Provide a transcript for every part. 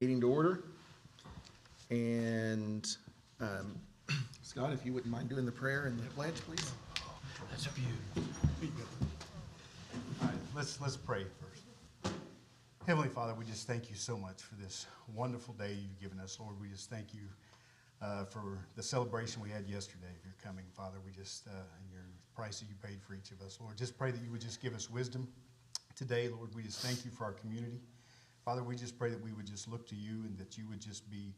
Meeting to order. And Scott, if you wouldn't mind doing the prayer and the pledge, please. That's beautiful. All right, let's pray first. Heavenly Father, we just thank you so much for this wonderful day you've given us, Lord. We just thank you for the celebration we had yesterday of your coming, Father. We just, and your price that you paid for each of us, Lord. Just pray that you would just give us wisdom today, Lord. We just thank you for our community. Father, we just pray that we would just look to you and that you would just be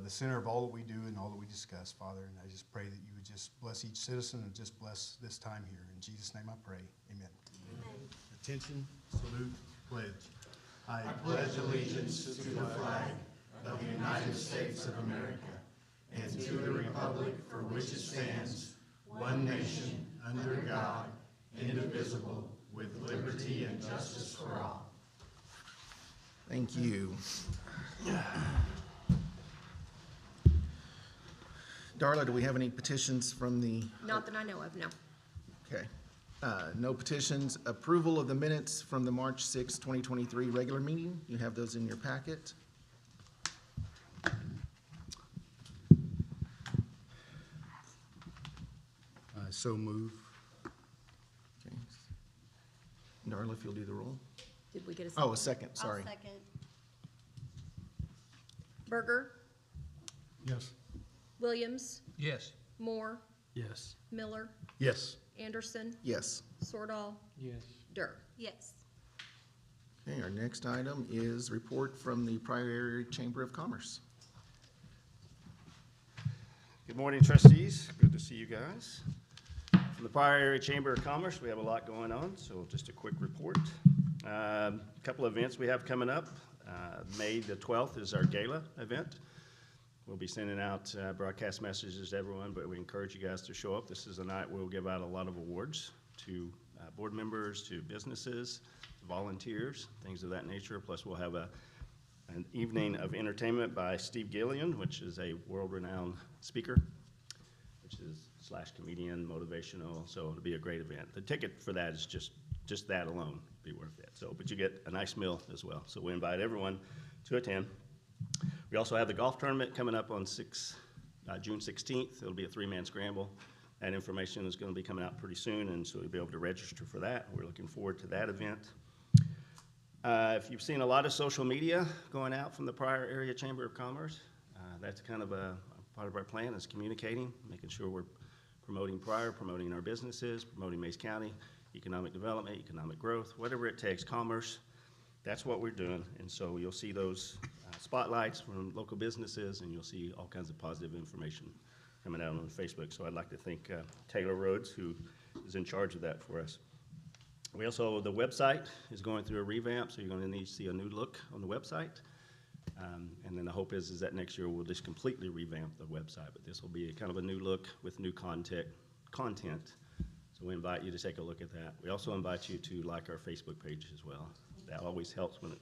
the center of all that we do and all that we discuss, Father. And I just pray that you would just bless each citizen and just bless this time here. In Jesus' name I pray. Amen. Amen. Attention, salute, pledge. I pledge allegiance to the flag of the United States of America and to the republic for which it stands, one nation, under God, indivisible, with liberty and justice for all. Thank you. Darla, do we have any petitions from the? Not that I know of, no. Okay. No petitions. Approval of the minutes from the March 6, 2023 regular meeting. You have those in your packet. So move. Okay. Darla, if you'll do the roll. Did we get a second? Oh, a second, sorry. I'll second. Berger, Yes. Williams, Yes. Moore, Yes. Miller, Yes. Anderson, Yes. Sordahl, Yes. Durr. Yes. Okay, our next item is report from the Pryor Area Chamber of Commerce. Good morning, trustees. Good to see you guys. From the Pryor Area Chamber of Commerce, we have a lot going on, so just a quick report. A couple of events we have coming up. May the 12th is our gala event. We'll be sending out broadcast messages to everyone, but we encourage you guys to show up. This is a night where we'll give out a lot of awards to board members, to businesses, to volunteers, things of that nature. Plus, we'll have an evening of entertainment by Steve Gillian, which is a world-renowned speaker, which is / comedian, motivational, so it'll be a great event. The ticket for that is just that alone be worth it. So, but you get a nice meal as well. So we invite everyone to attend. We also have the golf tournament coming up on June 16th. It'll be a 3-man scramble. That information is going to be coming out pretty soon, and so you'll be able to register for that. We're looking forward to that event. If you've seen a lot of social media going out from the Pryor Area Chamber of Commerce, that's kind of a part of our plan is communicating, making sure we're promoting Pryor, promoting our businesses, promoting Mays County, economic development, economic growth, whatever it takes, commerce. That's what we're doing, and so you'll see those spotlights from local businesses, and you'll see all kinds of positive information coming out on Facebook. So I'd like to thank Taylor Rhodes, who is in charge of that for us. We also, the website is going through a revamp, so you're going to need to see a new look on the website. And then the hope is that next year we'll just completely revamp the website, but this will be kind of a new look with new content. So we invite you to take a look at that. We also invite you to like our Facebook page as well. That always helps when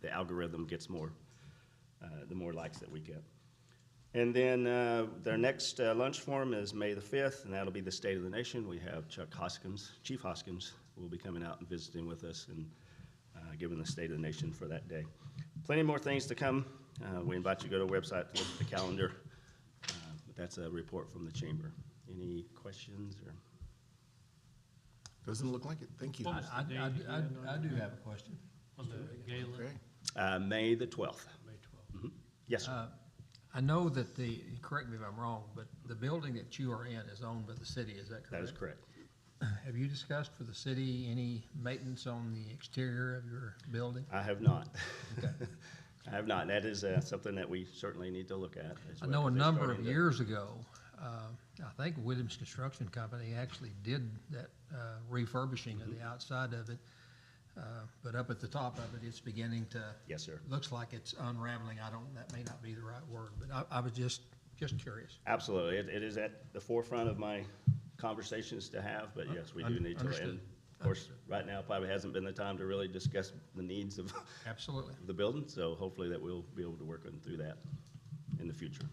the algorithm gets more, the more likes that we get. And then their next lunch forum is May the 5th, and that'll be the State of the Nation. We have Chief Hoskins will be coming out and visiting with us and giving the State of the Nation for that day. Plenty more things to come. We invite you to go to our website to look at the calendar. But that's a report from the chamber. Any questions? Or? Doesn't look like it. Thank you. I do have a question. On the gala? Okay. May the 12th. May 12th. Mm-hmm. Yes, sir. I know that correct me if I'm wrong, but the building that you are in is owned by the city, is that correct? That is correct. Have you discussed for the city any maintenance on the exterior of your building? I have not. Okay. I have not. That is something that we certainly need to look at as I well, know a 'cause they're number of starting to- years ago, I think Williams Construction Company actually did that refurbishing of the outside of it. But up at the top of it, it's beginning to. Yes, sir. Looks like it's unraveling. That may not be the right word, but I was just curious. Absolutely. It is at the forefront of my conversations to have, but yes, we do need to. Understood. And of course, Understood. right now probably hasn't been the time to really discuss the needs of Absolutely. the building, so hopefully that we'll be able to work through that in the future.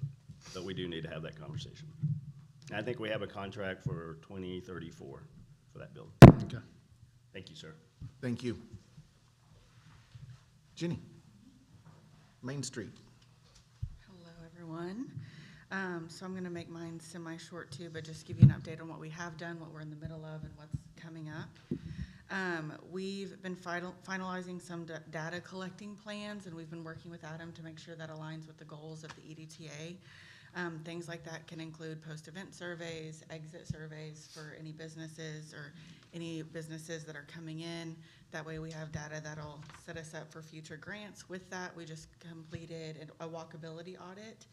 But we do need to have that conversation. And I think we have a contract for 2034 for that building. Okay. Thank you, sir. Thank you. Jenny? Main Street. Hello, everyone. So I'm going to make mine semi-short too, but just give you an update on what we have done, what we're in the middle of, and what's coming up. We've been finalizing some data collecting plans, and we've been working with Adam to make sure that aligns with the goals of the EDTA. Things like that can include post-event surveys, exit surveys for any businesses or any businesses that are coming in. That way we have data that'll set us up for future grants. With that, we just completed a walkability audit.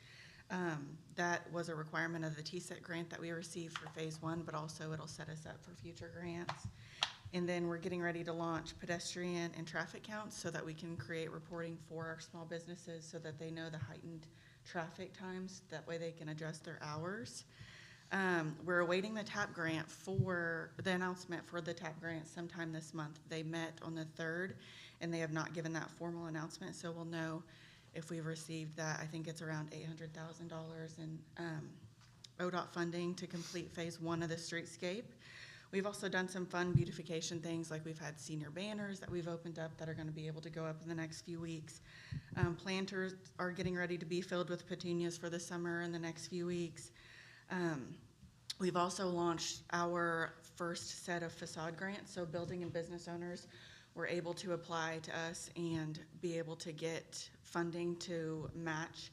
That was a requirement of the TSET grant that we received for phase 1, but also it'll set us up for future grants. And then we're getting ready to launch pedestrian and traffic counts so that we can create reporting for our small businesses so that they know the heightened traffic times. That way they can adjust their hours. We're awaiting the TAP grant for the announcement for the TAP grant sometime this month. They met on the 3rd, and they have not given that formal announcement, so we'll know if we've received that. I think it's around $800,000 in ODOT funding to complete phase 1 of the streetscape. We've also done some fun beautification things, like we've had senior banners that we've opened up that are going to be able to go up in the next few weeks. Planters are getting ready to be filled with petunias for the summer in the next few weeks. We've also launched our first set of facade grants, so building and business owners were able to apply to us and be able to get funding to match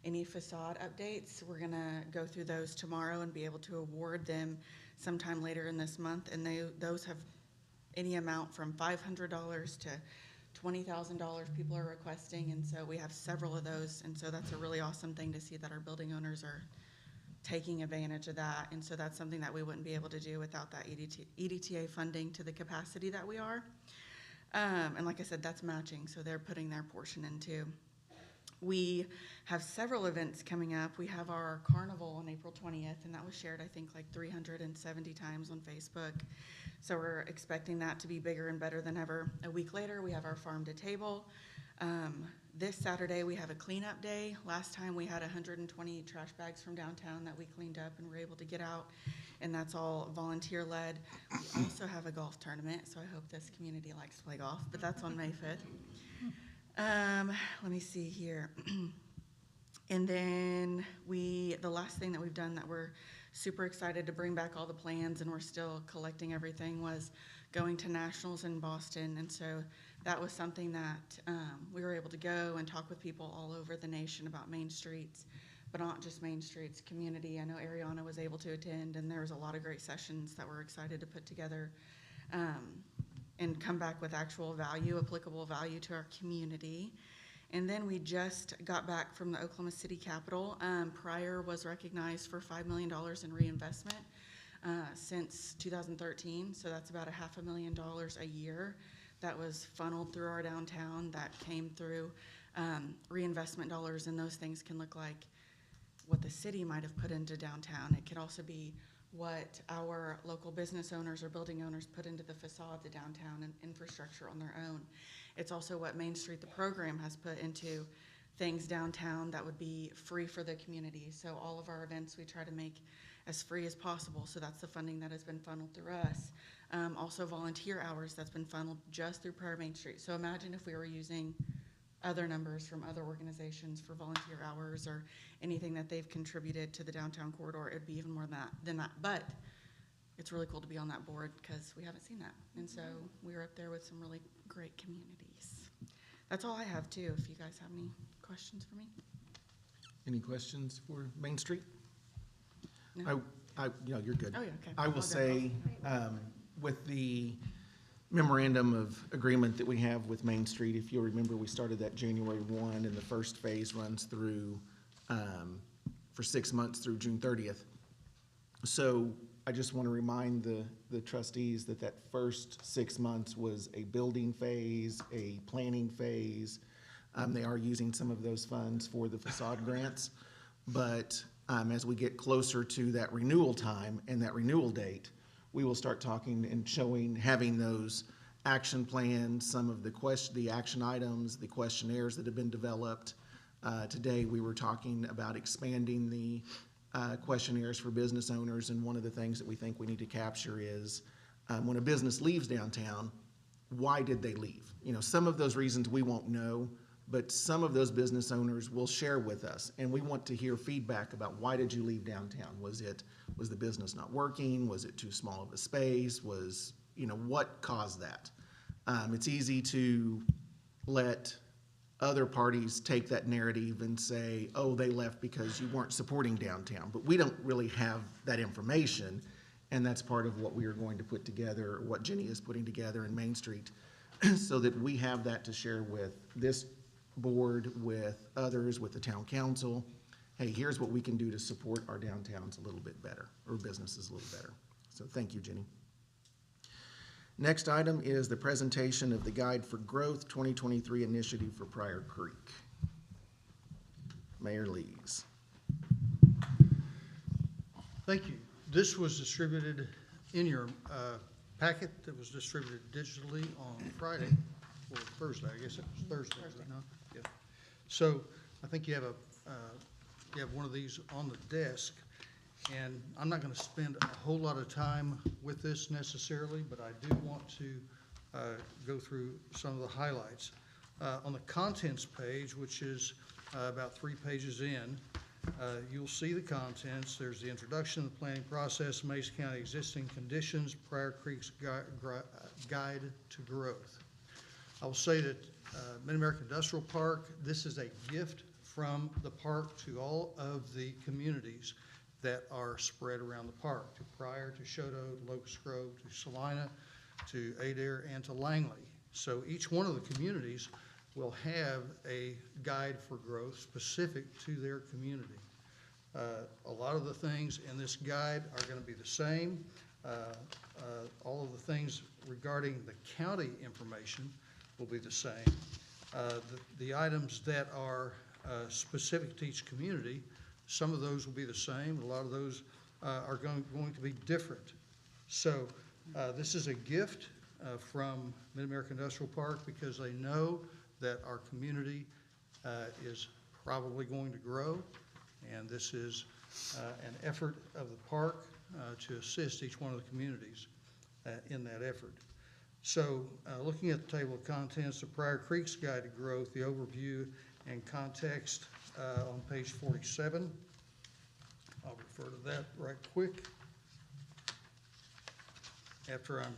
any facade updates. We're gonna go through those tomorrow and be able to award them sometime later in this month, and those have any amount from $500 to $20,000 people are requesting, and so we have several of those, and so that's a really awesome thing to see that our building owners are taking advantage of that, and so that's something that we wouldn't be able to do without that EDTA funding to the capacity that we are. And like I said, that's matching, so they're putting their portion in too. We have several events coming up. We have our carnival on April 20th, and that was shared, I think, like 370 times on Facebook. So we're expecting that to be bigger and better than ever. A week later, we have our farm to table. This Saturday, we have a cleanup day. Last time, we had 120 trash bags from downtown that we cleaned up and were able to get out, and that's all volunteer-led. We also have a golf tournament, so I hope this community likes to play golf, but that's on May 5th. Let me see here. And then the last thing that we've done that we're super excited to bring back all the plans, and we're still collecting everything, was going to nationals in Boston. And so that was something that we were able to go and talk with people all over the nation about Main Streets, but not just Main Streets, community. I know Ariana was able to attend, and there was a lot of great sessions that we're excited to put together and come back with actual value, applicable value to our community. And then we just got back from the Oklahoma City Capitol. Pryor was recognized for $5 million in reinvestment since 2013, so that's about $500,000 a year that was funneled through our downtown, that came through reinvestment dollars, and those things can look like what the city might have put into downtown. It could also be what our local business owners or building owners put into the facade, the downtown and infrastructure on their own. It's also what Main Street, the program, has put into things downtown that would be free for the community. So all of our events we try to make as free as possible. So that's the funding that has been funneled through us. Also volunteer hours that's been funneled just through Pryor Main Street. So imagine if we were using other numbers from other organizations for volunteer hours or anything that they've contributed to the downtown corridor. It'd be even more than that. But it's really cool to be on that board because we haven't seen that. And so we were up there with some really great communities. That's all I have too, if you guys have any questions for me. Any questions for Main Street? No? You're good. Oh, yeah, okay. I I'll will go say, with the memorandum of agreement that we have with Main Street, if you'll remember, we started that January 1, and the first phase runs through, for 6 months through June 30th. So I just want to remind the trustees that that first 6 months was a building phase, a planning phase. They are using some of those funds for the facade grants, but as we get closer to that renewal time and that renewal date, we will start talking and having those action plans, some of the action items, the questionnaires that have been developed. Today, we were talking about expanding the questionnaires for business owners, and one of the things that we think we need to capture is when a business leaves downtown, why did they leave? Some of those reasons we won't know, but some of those business owners will share with us, and we want to hear feedback about why did you leave downtown? Was the business not working? Was it too small of a space? What caused that? It's easy to let other parties take that narrative and say, oh, they left because you weren't supporting downtown. But we don't really have that information, and that's part of what we are going to put together, what Jenny is putting together in Main Street, so that we have that to share with this board, with others, with the town council. Hey, here's what we can do to support our downtowns a little bit better, or businesses a little better. So thank you, Jenny. Next item is the presentation of the Guide for Growth 2023 initiative for Pryor Creek. Mayor Lees. Thank you. This was distributed in your packet that was distributed digitally on Friday, or Thursday, I guess it was Thursday, no? Yeah. So I think you have one of these on the desk, and I'm not going to spend a whole lot of time with this necessarily, but I do want to go through some of the highlights. On the contents page, which is about 3 pages in, you'll see the contents. There's the introduction of the planning process, Mason County existing conditions, Pryor Creek's guide to growth. I will say that Mid-America Industrial Park, this is a gift from the park to all of the communities that are spread around the park, to Pryor, to Choteau, to Locust Grove, to Salina, to Adair, and to Langley. So each one of the communities will have a guide for growth specific to their community. A lot of the things in this guide are going to be the same. All of the things regarding the county information will be the same. The items that are specific to each community, some of those will be the same. A lot of those are going to be different. So this is a gift from Mid-America Industrial Park because they know that our community is probably going to grow, and this is an effort of the park to assist each one of the communities in that effort. So looking at the table of contents, the Pryor Creek's Guide to Growth, the overview and context on page 47. I'll refer to that right quick. After I'm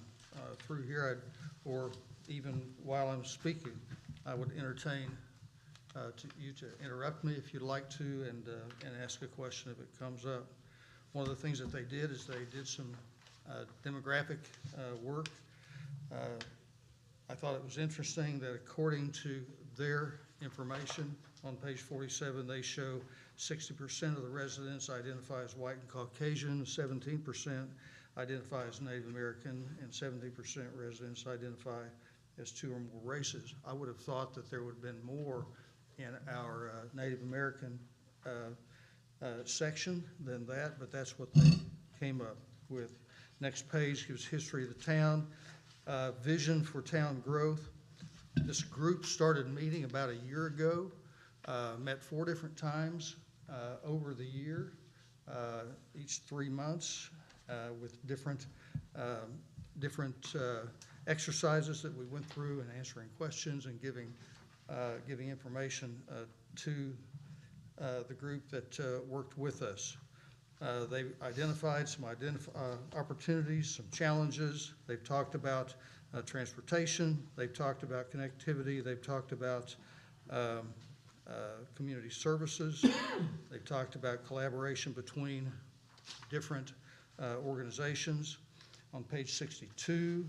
through here, or even while I'm speaking, I would entertain you to interrupt me if you'd like to, and ask a question if it comes up. One of the things that they did is they did some demographic work. I thought it was interesting that according to their information on page 47, they show 60% of the residents identify as white and Caucasian, 17% identify as Native American, and 70% residents identify as 2 or more races. I would have thought that there would have been more in our Native American section than that, but that's what they came up with. Next page gives history of the town, vision for town growth. This group started meeting about a year ago, met 4 different times over the year, each 3 months, with different exercises that we went through and answering questions and giving information to the group that worked with us. They identified some opportunities, some challenges. They've talked about transportation. They've talked about connectivity. They've talked about community services. They've talked about collaboration between different organizations. On page 62,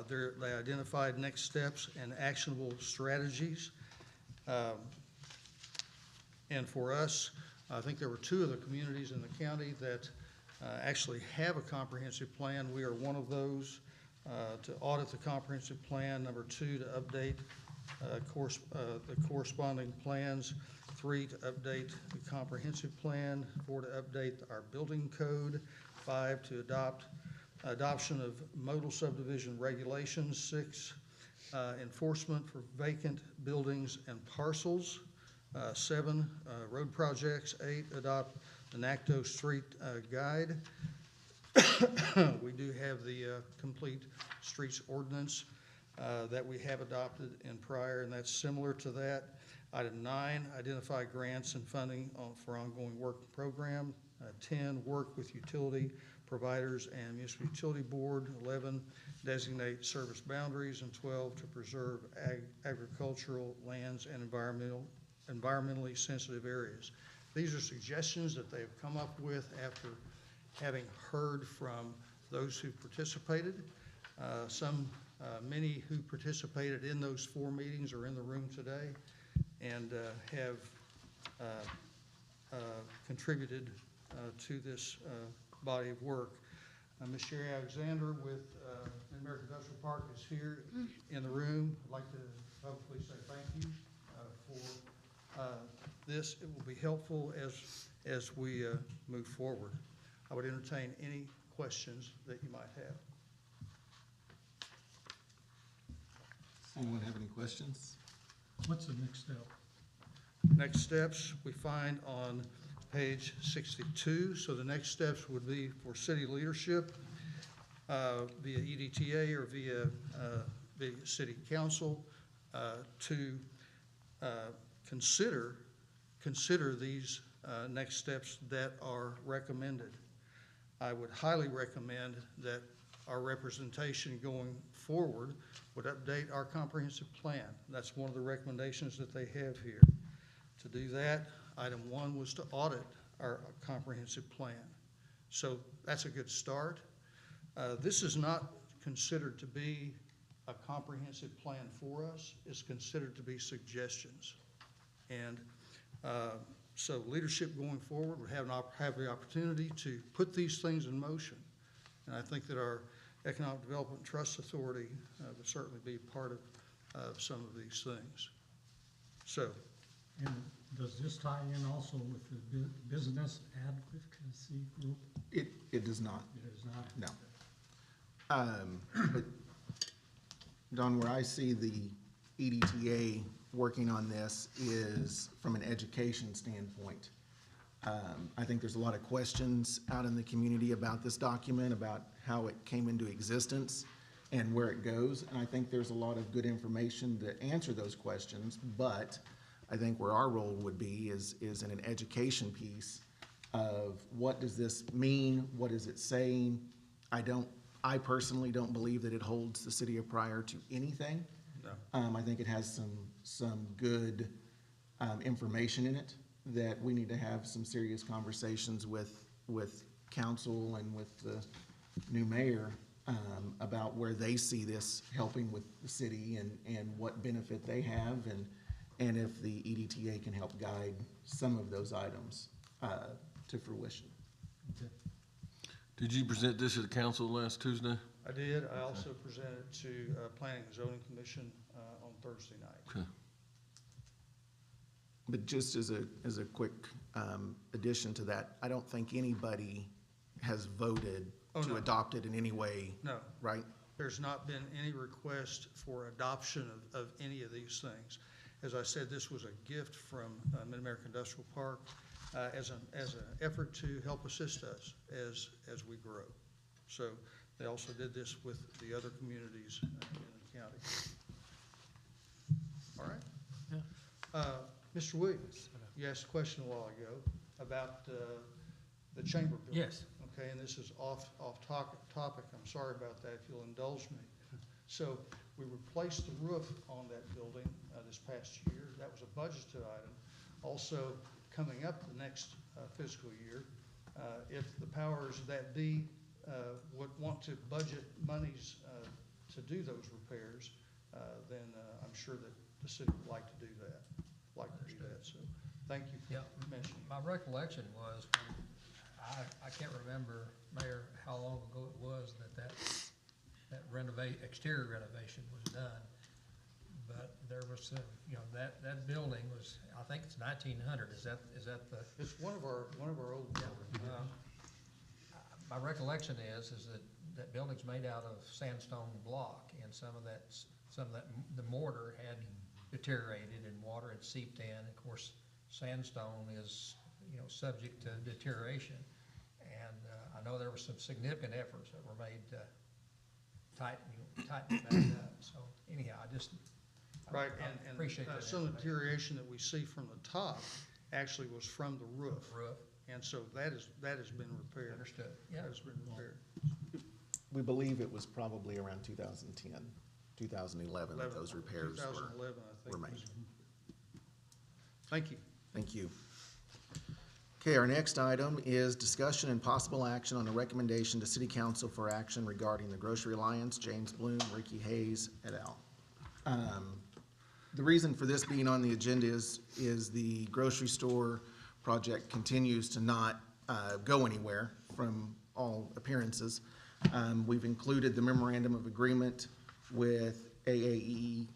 they identified next steps and actionable strategies. And for us, I think there were 2 of the communities in the county that actually have a comprehensive plan. We are one of those, to audit the comprehensive plan. Number 2, to update the corresponding plans. 3, to update the comprehensive plan. 4, to update our building code. 5, to adoption of modal subdivision regulations. 6, enforcement for vacant buildings and parcels. 7, road projects. 8, adopt the NACTO street guide. We do have the complete streets ordinance that we have adopted in Pryor, and that's similar to that. Item 9, identify grants and funding for ongoing work program. 10, work with utility providers and municipal utility board. 11, designate service boundaries. And 12, to preserve agricultural lands and environmentally sensitive areas. These are suggestions that they've come up with after having heard from those who participated. Many who participated in those 4 meetings are in the room today and have contributed to this body of work. Ms. Sherry Alexander with Mid-American Industrial Park is here in the room. I'd like to publicly say thank you for this. It will be helpful as we move forward. I would entertain any questions that you might have. Anyone have any questions? What's the next step? Next steps we find on page 62. So the next steps would be for city leadership via EDTA or via city council to consider these next steps that are recommended. I would highly recommend that our representation going forward would update our comprehensive plan. That's one of the recommendations that they have here. To do that, item 1 was to audit our comprehensive plan. So that's a good start. This is not considered to be a comprehensive plan for us. It's considered to be suggestions. And so leadership going forward would have the opportunity to put these things in motion. And I think that our Economic Development Trust Authority would certainly be part of some of these things. So, And does this tie in also with the business advocacy group? It does not, It is not? no. But Don, where I see the EDTA working on this is from an education standpoint. I think there's a lot of questions out in the community about this document, about how it came into existence and where it goes. And I think there's a lot of good information to answer those questions, but I think where our role would be is in an education piece of what does this mean? What is it saying? I personally don't believe that it holds the city of Pryor to anything. no. I think it has some good information in it that we need to have some serious conversations with council and with the new mayor about where they see this helping with the city and what benefit they have and if the EDTA can help guide some of those items to fruition. Okay. Did you present this to the council last Tuesday? I did. I also presented to Planning and Zoning Commission on Thursday night. Okay. But just as a quick addition to that, I don't think anybody has voted Oh, to no. adopt it in any way, No, right? there's not been any request for adoption of any of these things. As I said, this was a gift from Mid-American Industrial Park as an effort to help assist us as we grow. So they also did this with the other communities in the county. All right. Yeah. Mr. Williams, you asked a question a while ago about the chamber building. Yes. Okay, and this is off topic. I'm sorry about that, if you'll indulge me. So we replaced the roof on that building this past year. That was a budgeted item. Also, coming up the next fiscal year, if the powers that be would want to budget monies to do those repairs, then I'm sure that the city would like to do that. So thank you Yeah. for mentioning. My recollection was, I can't remember, Mayor, how long ago it was that exterior renovation was done. But there was some, that building was, I think it's 1900, is that the? It's one of our old buildings. My recollection is that building's made out of sandstone block, and some of that, the mortar had deteriorated and water had seeped in. Of course, sandstone is, subject to deterioration. And I know there were some significant efforts that were made tighten it back up. So anyhow, I Right, I and appreciate that. some information. deterioration that we see from the top actually was from the roof. Roof, And so that has been repaired. understood, yeah. That has been repaired. We believe it was probably around 2010, 2011 that those repairs were 2011, I think. made. Thank you. Thank you. Okay, our next item is discussion and possible action on a recommendation to City Council for action regarding the Grocery Alliance, James Bloom, Ricky Hayes, et al. The reason for this being on the agenda is the grocery store project continues to not go anywhere from all appearances. We've included the memorandum of agreement with AAE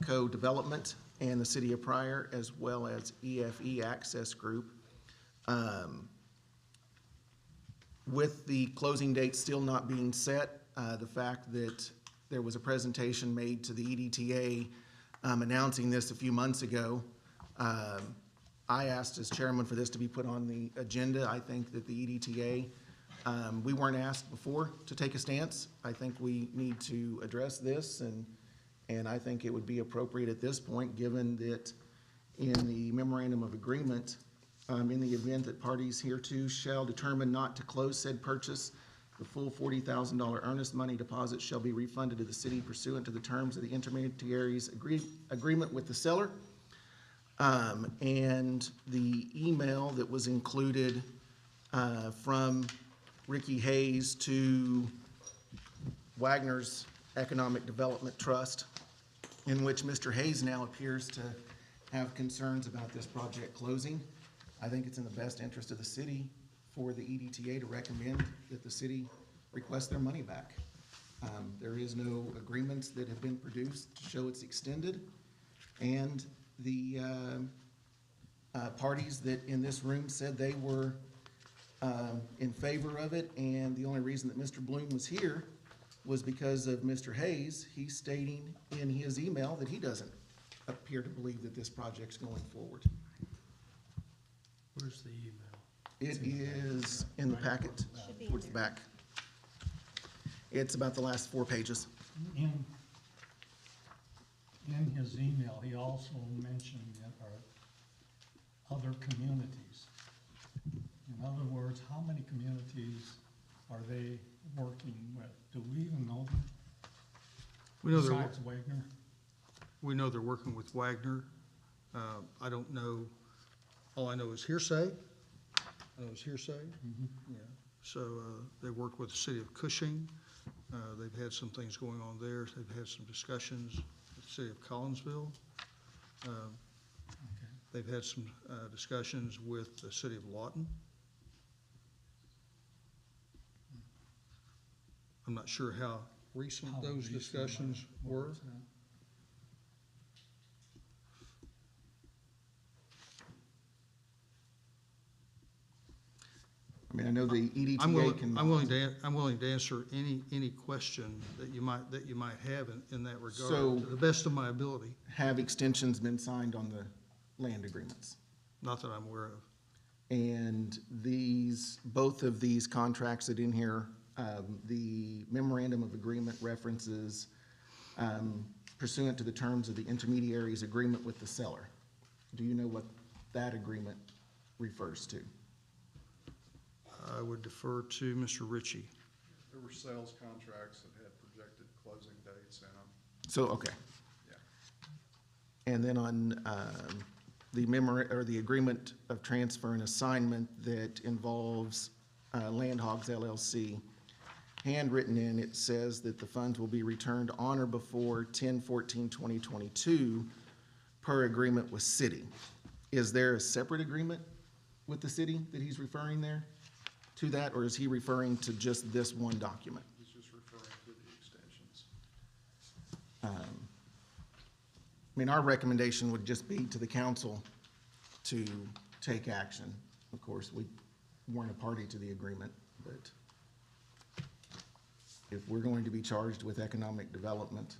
Co-Development and the City of Pryor, as well as EFE Access Group. With the closing date still not being set, the fact that there was a presentation made to the EDTA announcing this a few months ago, I asked as chairman for this to be put on the agenda. I think that the EDTA, we weren't asked before to take a stance. I think we need to address this, and I think it would be appropriate at this point, given that in the memorandum of agreement, in the event that parties hereto shall determine not to close said purchase, the full $40,000 earnest money deposit shall be refunded to the city pursuant to the terms of the intermediary's agreement with the seller. And the email that was included from Ricky Hayes to Wagner's Economic Development Trust, in which Mr. Hayes now appears to have concerns about this project closing. I think it's in the best interest of the city for the EDTA to recommend that the city request their money back. There is no agreements that have been produced to show it's extended, and the parties that in this room said they were in favor of it, and the only reason that Mr. Bloom was here was because of Mr. Hayes. He's stating in his email that he doesn't appear to believe that this project's going forward. Where's the email? It is in the packet, Should be towards the back. It's about the last 4 pages. In his email, he also mentioned that are other communities. In other words, how many communities are they working with? Do we even know them? We know Besides Wagner? we know they're working with Wagner. I don't know, all I know is hearsay. I know it's hearsay. Yeah. So they work with the city of Cushing. They've had some things going on there. They've had some discussions with the city of Collinsville. Okay. They've had some discussions with the city of Lawton. I'm not sure how recent How those recent discussions were. was that? I mean, I know the I'm EDTA can. I'm willing to answer any question that you might have in that regard, So- to the best of my ability, Have extensions been signed on the land agreements? not that I'm aware of. And both of these contracts that in here, the memorandum of agreement references pursuant to the terms of the intermediary's agreement with the seller. Do you know what that agreement refers to? I would defer to Mr. Ritchie. There were sales contracts that had projected closing dates in them. So, okay. Yeah. And then on the agreement of transfer and assignment that involves Land Hogs LLC, handwritten in, it says that the funds will be returned on or before 10/14/2022 per agreement with city. Is there a separate agreement with the city that he's referring there to that, or is he referring to just this one document? He's just referring to the extensions. I mean, our recommendation would just be to the council to take action. Of course, we weren't a party to the agreement, but if we're going to be charged with economic development,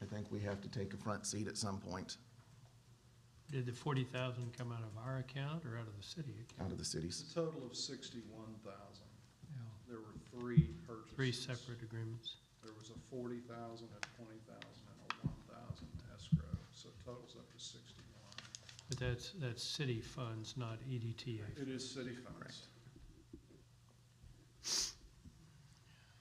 I think we have to take a front seat at some point Did the 40,000 come out of our account or out of the city account? out of the It's cities. a total of 61,000. Yeah. There were 3 purchases. 3 separate agreements. there was a 40,000, a 20,000, and a 1,000 escrow, so it totals up to 61. But that's city funds, not EDTA. It is city funds.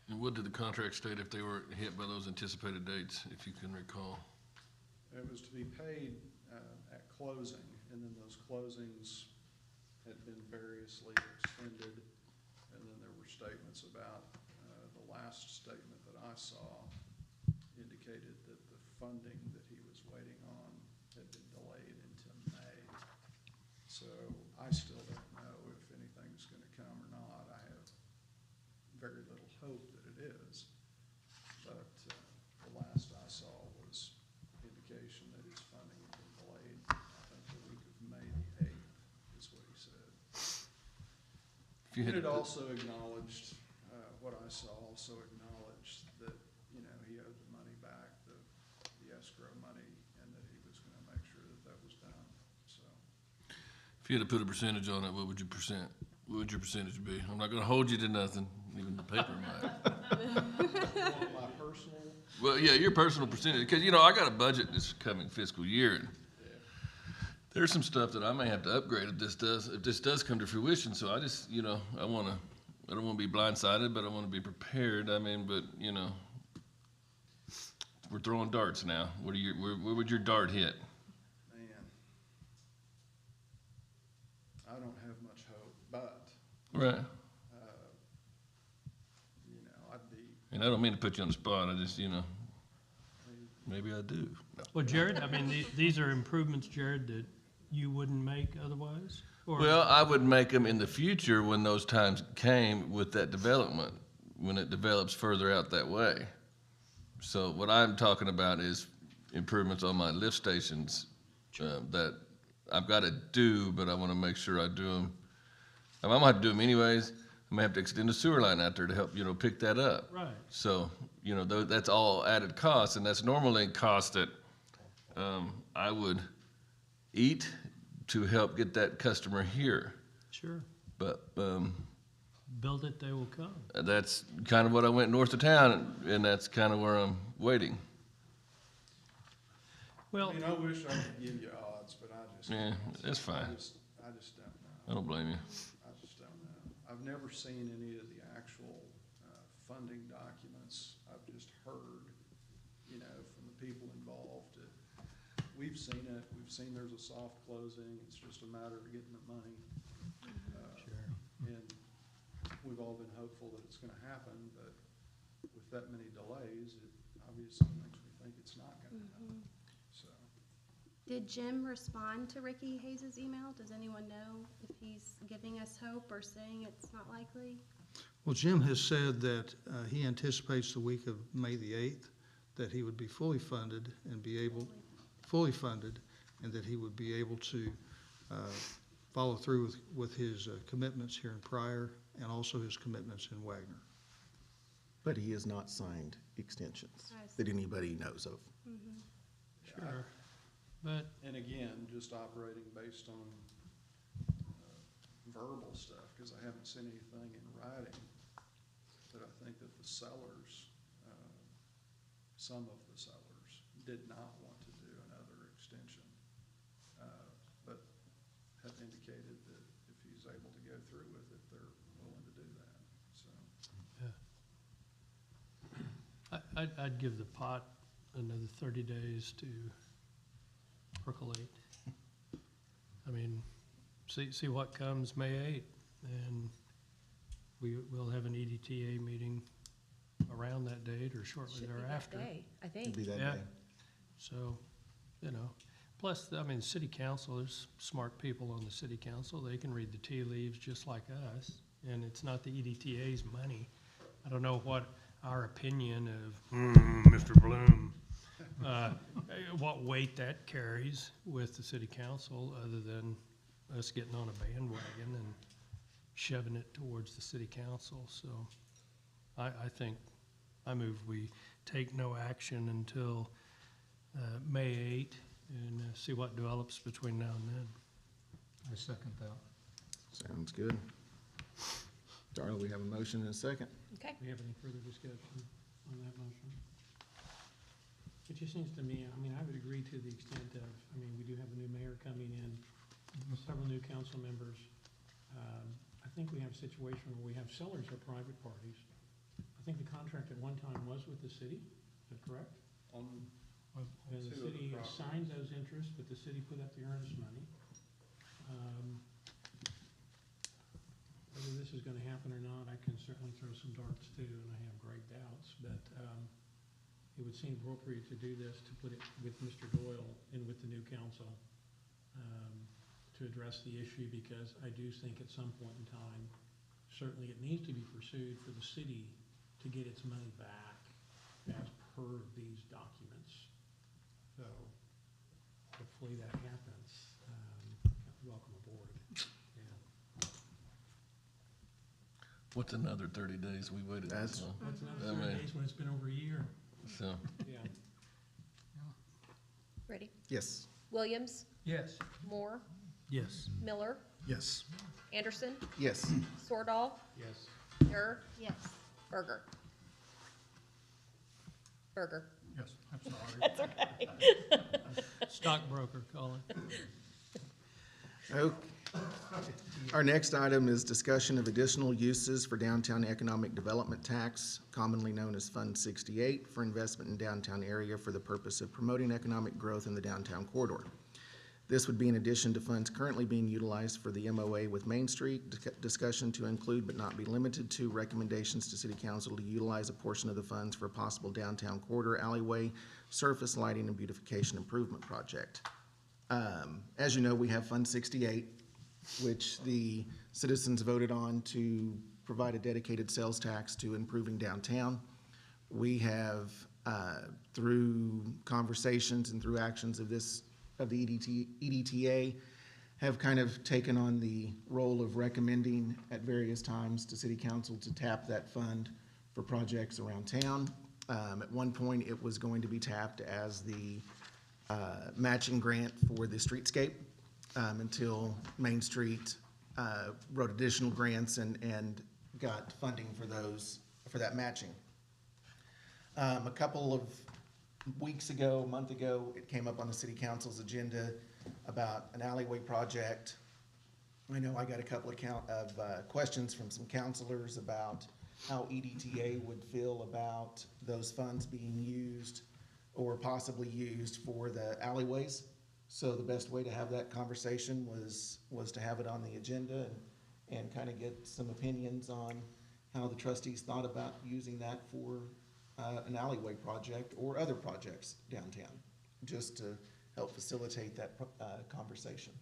And what did the contract state if they were hit by those anticipated dates, if you can recall? It was to be paid at closing, and then those closings had been variously extended. And then there were statements about, the last statement that I saw indicated that the funding that he was waiting on had been delayed into May. So I still don't know if anything's gonna come or not. I have very little hope that it is. But the last I saw was indication that his funding had been delayed, I think the week of May the 8th is what he said. If you And had it to put- also acknowledged, what I saw also acknowledged that, you know, he owed the money back, the escrow money, and that he was gonna make sure that that was done, so. If you had to put a percentage on it, what would your percentage be? I'm not gonna hold you to nothing, even the paper might. My personal, Well, yeah, your personal percentage, because, you know, I got a budget this coming fiscal year, and there's some stuff that I may have to upgrade if this does come to fruition, so I just, you know, I don't wanna be blindsided, but I wanna be prepared, I mean, but, you know, we're throwing darts now, where would your dart hit? man, I don't have much hope, but, Right, you know, I'd be, and I don't mean to put you on the spot, I just, you know, maybe I do. No. Well, Jared, I mean, these are improvements, Jared, that you wouldn't make otherwise? Or- Well, I would make them in the future when those times came with that development, when it develops further out that way. So what I'm talking about is improvements on my lift stations that I've got to do, but I want to make sure I do them. I'm gonna have to do them anyways. I may have to extend the sewer line out there to help, you know, pick that up. Right. So, you know, that's all added costs, and that's normally cost that I would eat to help get that customer here. Sure. But Build it, they will come. that's kind of what I went north of town, and that's kind of where I'm waiting. Well, I mean, I wish I could give you odds, but I just. Yeah, that's fine. I just don't know. I don't blame you. I just don't know. I've never seen any of the actual funding documents. I've just heard, you know, from the people involved. We've seen it. We've seen there's a soft closing. It's just a matter of getting the money. sure. And we've all been hopeful that it's gonna happen, but with that many delays, it obviously makes me think it's not gonna happen, so. Did Jim respond to Ricky Hayes's email? Does anyone know if he's giving us hope or saying it's not likely? Well, Jim has said that he anticipates the week of May the 8th, that he would be fully funded, and that he would be able to follow through with his commitments here in Pryor and also his commitments in Wagner. But he has not signed extensions I see. that anybody knows of. Sure. But, And again, just operating based on verbal stuff, because I haven't seen anything in writing. But I think that the sellers, some of the sellers, did not want to do another extension. But have indicated that if he's able to go through with it, they're willing to do that, so. I'd give the pot another 30 days to percolate. I mean, see what comes May 8th, and we'll have an EDTA meeting around that date or shortly Should be that thereafter. day, I think. It'd be that Yeah. day. So, you know, plus, I mean, city council, there's smart people on the city council. They can read the tea leaves just like us, and it's not the EDTA's money. I don't know what our opinion of, Mr. Bloom, what weight that carries with the city council, other than us getting on a bandwagon and shoving it towards the city council. So I think, I move we take no action until May 8 and see what develops between now and then. I second that. Sounds good. Darla, we have a motion and a second. Okay. Do we have any further discussion on that motion. It just seems to me, I mean, I would agree to the extent of, I mean, we do have a new mayor coming in, several new council members. I think we have a situation where we have sellers or private parties. I think the contract at one time was with the city, is that correct? On And the two of the city properties. assigned those interests, but the city put up the earnest money. Whether this is gonna happen or not, I can certainly throw some darts too, and I have great doubts, but, it would seem appropriate to do this, to put it with Mr. Doyle and with the new council, to address the issue, because I do think at some point in time, certainly it needs to be pursued for the city to get its money back as per these documents. So hopefully that happens. Welcome aboard. Yeah. What's another 30 days we waited That's- this long? What's I another 30 mean- days when it's been over a year? So, Yeah. Ready? Yes. Williams, Yes. Moore, Yes. Miller, Yes. Anderson, Yes. Swordall, Yes. Ur, Yes. Berger. Berger. Yes, I'm sorry. That's okay. Stockbroker, Colin. Okay. Our next item is discussion of additional uses for downtown economic development tax, commonly known as Fund 68, for investment in downtown area for the purpose of promoting economic growth in the downtown corridor. This would be in addition to funds currently being utilized for the MOA with Main Street, discussion to include but not be limited to recommendations to City Council to utilize a portion of the funds for a possible downtown corridor alleyway, surface lighting, and beautification improvement project. As you know, we have Fund 68, which the citizens voted on to provide a dedicated sales tax to improving downtown. We have, through conversations and through actions of the EDTA, have kind of taken on the role of recommending at various times to City Council to tap that fund for projects around town. At one point, it was going to be tapped as the matching grant for the streetscape, until Main Street wrote additional grants and got funding for those, for that matching. A couple of weeks ago, a month ago, it came up on the city council's agenda about an alleyway project. I know I got a couple of questions from some counselors about how EDTA would feel about those funds being used or possibly used for the alleyways. So the best way to have that conversation was to have it on the agenda and kind of get some opinions on how the trustees thought about using that for an alleyway project or other projects downtown, just to help facilitate that conversation.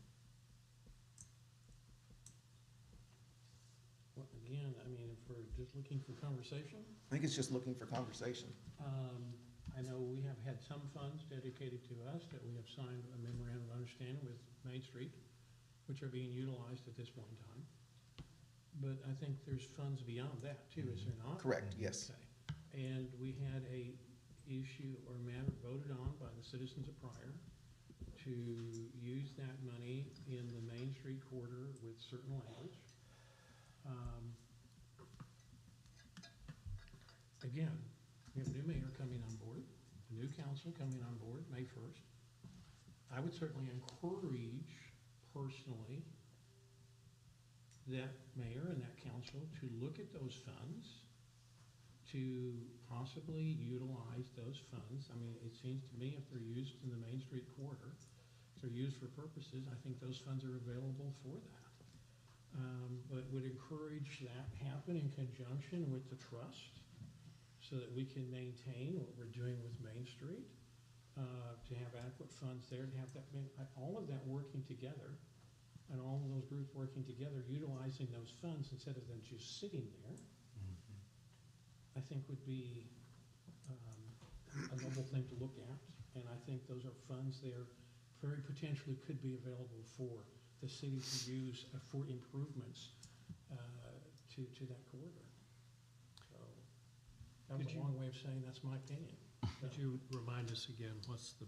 Well, again, I mean, if we're just looking for conversation, I think it's just looking for conversation. I know we have had some funds dedicated to us that we have signed a memorandum of understanding with Main Street, which are being utilized at this point in time. But I think there's funds beyond that too, is there not? Correct, yes. Okay. And we had a issue or matter voted on by the citizens of Pryor to use that money in the Main Street corridor with certain language. Again, we have a new mayor coming on board, a new council coming on board May 1st. I would certainly encourage personally that mayor and that council to look at those funds, to possibly utilize those funds. I mean, it seems to me if they're used in the Main Street corridor, if they're used for purposes, I think those funds are available for that. But would encourage that happen in conjunction with the trust so that we can maintain what we're doing with Main Street, to have adequate funds there, to have that, all of that working together, and all of those groups working together, utilizing those funds instead of them just sitting there, I think would be a noble thing to look at. And I think those are funds there very potentially could be available for the city to use for improvements to that corridor. So that was Could a you- long way of saying that's my opinion. Could you remind us again, what's the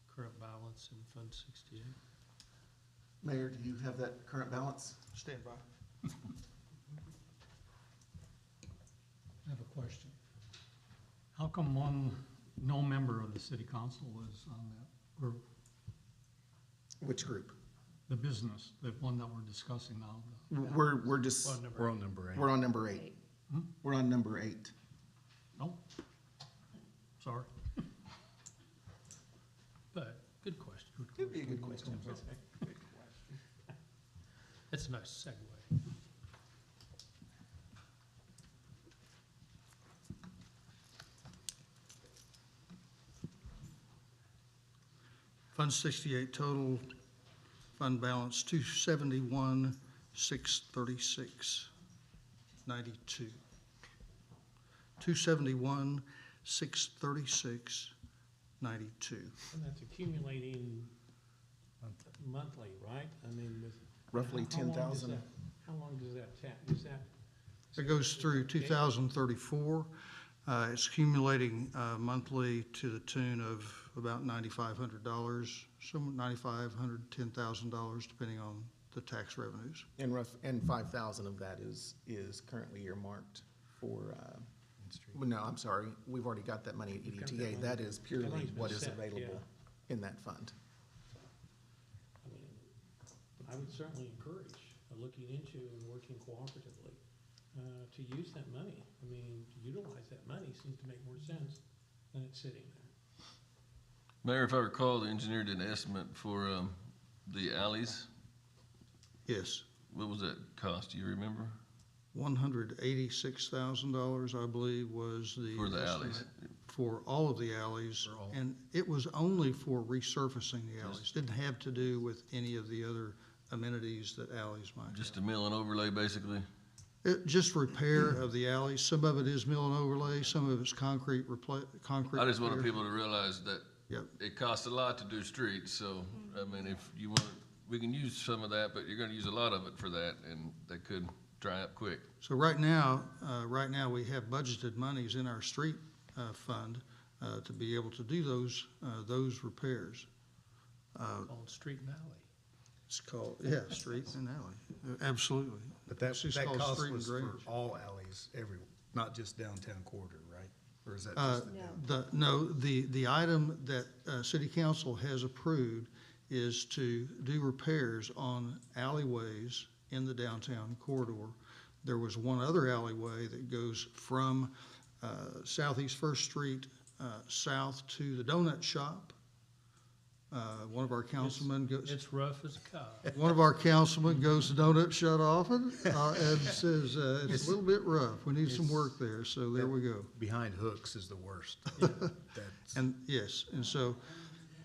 current balance in Fund 68? Mayor, do you have that current balance? Stand by. I have a question. How come no member of the city council is on that group? Which group? The business, the one that we're discussing now? We're just, We're on number 8. we're on number 8. We're on number 8. No? Sorry. But, good question. Could be a good question. It's a nice segue. Fund 68 total, fund balance 271, 636, 92. 271, 636, 92. And that's accumulating monthly, right? I mean, with. Roughly how long does 10,000. that- How long does that is that? It goes through 2034. It's accumulating monthly to the tune of about $9,500, some $9,500, $10,000, depending on the tax revenues. And 5,000 of that is currently earmarked for, well, no, I'm sorry, we've already got that money at We've got that EDTA. money. That is purely money's been what is set, available yeah. in that fund. I mean, I would certainly encourage looking into and working cooperatively to use that money. I mean, to utilize that money seems to make more sense than it's sitting there. Mayor, if I recall, the engineer did an estimate for the alleys. Yes, What was that cost? Do you remember? $186,000, I believe, was the. For the estimate alleys? For all of the alleys, and it was only for resurfacing the alleys. Didn't have to do with any of the other amenities that alleys might have. Just a mill and overlay, basically? Just repair of the alleys. Some of it is mill and overlay, some of it's concrete concrete. I just wanted repair. people to realize that Yep. it costs a lot to do streets, so, I mean, if you want, we can use some of that, but you're gonna use a lot of it for that, and that could dry up quick. So right now, we have budgeted monies in our street fund to be able to do those repairs. Called Street and Alley. It's called, yeah, street and alley, absolutely. But that, It's just that called cost street and was for drainage. all alleys, not just downtown corridor, right? Or is that Uh, just the downtown? the item that city council has approved is to do repairs on alleyways in the downtown corridor. There was one other alleyway that goes from Southeast First Street south to the donut shop. One of our councilmen goes. It's rough as a cop. One of our councilmen goes to donut shut often and says, it's a little bit rough. We need some work there, so there we go. Behind hooks is the worst. And, yes, and so,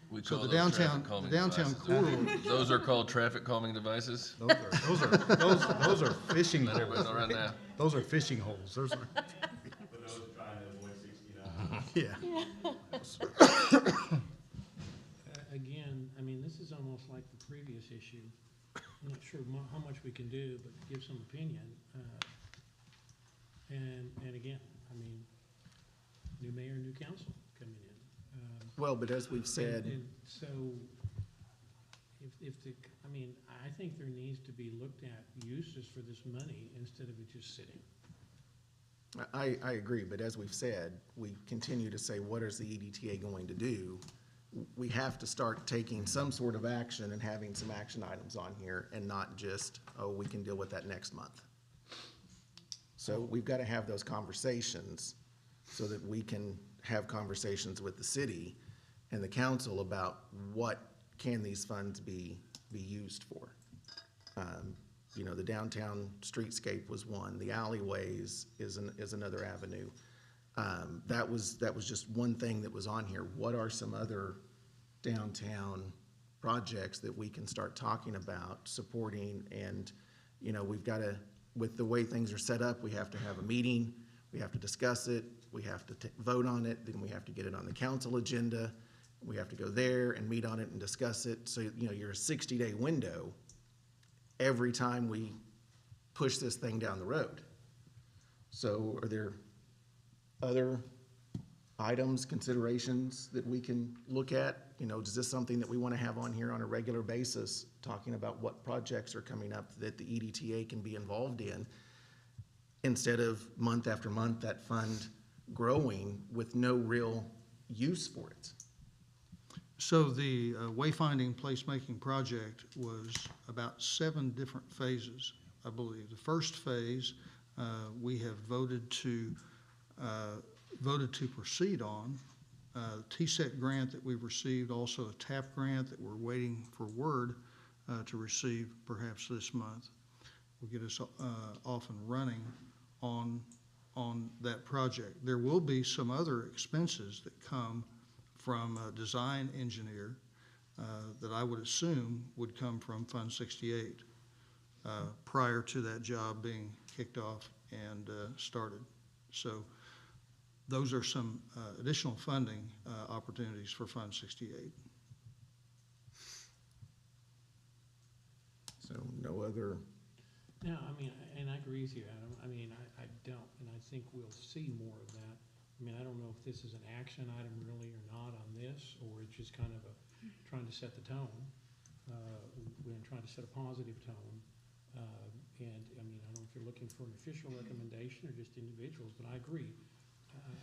We So call the those downtown- traffic calming the downtown devices. corridor- Those are called traffic calming devices? Those are fishing Let everybody know right holes. now. Those are fishing holes. Those are. Yeah. Again, I mean, this is almost like the previous issue. I'm not sure how much we can do, but give some opinion. And again, I mean, new mayor, new council coming in. Well, but as we've said, And so, I mean, I think there needs to be looked at uses for this money instead of it just sitting. I agree, but as we've said, we continue to say, what is the EDTA going to do? We have to start taking some sort of action and having some action items on here and not just, oh, we can deal with that next month. So we've got to have those conversations so that we can have conversations with the city and the council about what can these funds be used for. You know, the downtown streetscape was one, the alleyways is another avenue. That was just one thing that was on here. What are some other downtown projects that we can start talking about, supporting? And, you know, we've got to, with the way things are set up, we have to have a meeting, we have to discuss it, we have to vote on it, then we have to get it on the council agenda, we have to go there and meet on it and discuss it. So, you know, you're a 60-day window every time we push this thing down the road. So are there other items, considerations that we can look at? You know, is this something that we want to have on here on a regular basis, talking about what projects are coming up that the EDTA can be involved in, instead of month after month, that fund growing with no real use for it. So the wayfinding placemaking project was about 7 different phases, I believe. The first phase, we have voted to proceed on. TSET grant that we've received, also a TAP grant that we're waiting for word to receive perhaps this month, will get us off and running on that project. There will be some other expenses that come from a design engineer that I would assume would come from Fund 68 prior to that job being kicked off and started. So those are some additional funding opportunities for Fund 68. So no other, No, I mean, and I agree with you, Adam. I mean, I don't, and I think we'll see more of that. I mean, I don't know if this is an action item really or not on this, or it's just kind of trying to set the tone. We're trying to set a positive tone. And, I mean, I don't know if you're looking for an official recommendation or just individuals, but I agree.